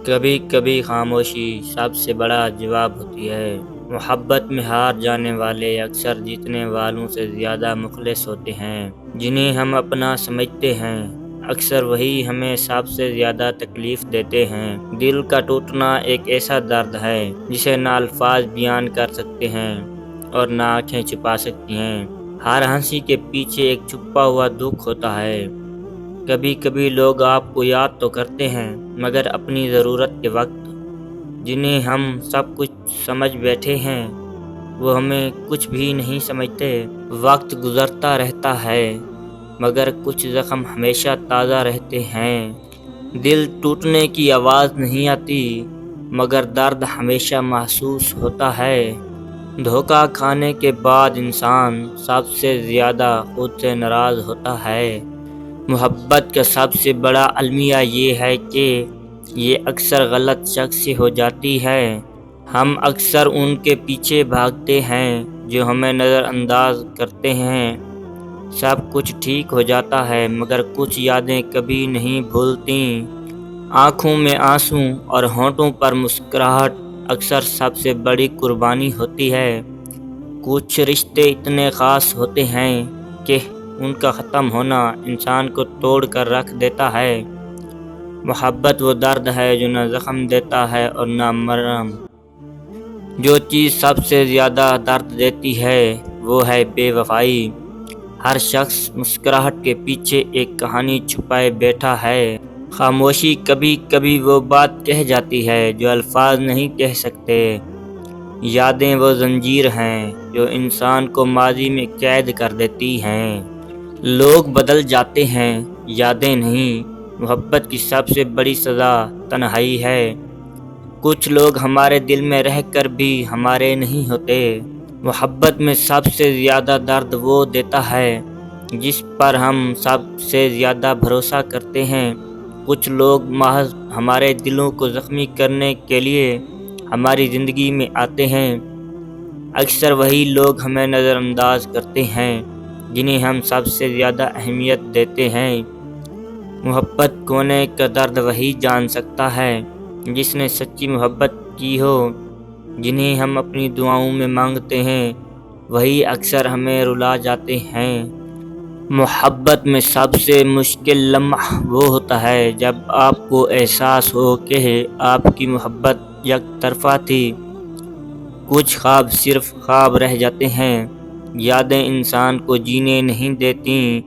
کبھی کبھی خاموشی سب سے بڑا جواب ہوتی ہے۔ محبت میں ہار جانے والے اکثر جیتنے والوں سے زیادہ مخلص ہوتے ہیں۔ جنہیں ہم اپنا سمجھتے ہیں اکثر وہی ہمیں سب سے زیادہ تکلیف دیتے ہیں۔ دل کا ٹوٹنا ایک ایسا درد ہے جسے نہ الفاظ بیان کر سکتے ہیں اور نہ آنکھیں چھپا سکتی ہیں۔ ہر ہنسی کے پیچھے ایک چھپا ہوا دکھ ہوتا ہے۔ کبھی کبھی لوگ آپ کو یاد تو کرتے ہیں مگر اپنی ضرورت کے وقت جنہیں ہم سب کچھ سمجھ بیٹھے ہیں وہ ہمیں کچھ بھی نہیں سمجھتے۔ وقت گزرتا رہتا ہے مگر کچھ زخم ہمیشہ تازہ رہتے ہیں۔ دل ٹوٹنے کی آواز نہیں آتی مگر درد ہمیشہ محسوس ہوتا ہے۔ دھوکہ کھانے کے بعد انسان سب سے زیادہ خود سے ناراض ہوتا ہے۔ محبت کا سب سے بڑا المیہ یہ ہے کہ یہ اکثر غلط شخص سے ہو جاتی ہے۔ ہم اکثر ان کے پیچھے بھاگتے ہیں جو ہمیں نظر انداز کرتے ہیں۔ سب کچھ ٹھیک ہو جاتا ہے مگر کچھ یادیں کبھی نہیں بھولتی۔ آنکھوں میں آنسو اور ہونٹوں پر مسکراہٹ اکثر سب سے بڑی قربانی ہوتی ہے۔ کچھ رشتے اتنے خاص ہوتے ہیں کہ ان کا ختم ہونا انسان کو توڑ کر رکھ دیتا ہے۔ محبت وہ درد ہے جو نہ زخم دیتا ہے اور نہ مرہم۔ جو چیز سب سے زیادہ درد دیتی ہے وہ ہے بے وفائی۔ ہر شخص مسکراہٹ کے پیچھے ایک کہانی چھپائے بیٹھا ہے۔ خاموشی کبھی کبھی وہ بات کہہ جاتی ہے جو الفاظ نہیں کہہ سکتے۔ یادیں وہ زنجیر ہیں جو انسان کو ماضی میں قید کر دیتی ہیں۔ لوگ بدل جاتے ہیں یادیں نہیں۔ محبت کی سب سے بڑی سزا تنہائی ہے۔ کچھ لوگ ہمارے دل میں رہ کر بھی ہمارے نہیں ہوتے۔ محبت میں سب سے زیادہ درد وہ دیتا ہے جس پر ہم سب سے زیادہ بھروسہ کرتے ہیں۔ کچھ لوگ محض ہمارے دلوں کو زخمی کرنے کے لیے ہماری زندگی میں آتے ہیں۔ اکثر وہی لوگ ہمیں نظر انداز کرتے ہیں جنہیں ہم سب سے زیادہ اہمیت دیتے ہیں۔ محبت کھونے کا درد وہی جان سکتا ہے جس نے سچی محبت کی ہو۔ جنہیں ہم اپنی دعاؤں میں مانگتے ہیں وہی اکثر ہمیں رلا جاتے ہیں۔ محبت میں سب سے مشکل لمحہ وہ ہوتا ہے جب آپ کو احساس ہو کہ آپ کی محبت یک طرفہ تھی۔ کچھ خواب صرف خواب رہ جاتے ہیں۔ یادیں انسان کو جینے نہیں دیتی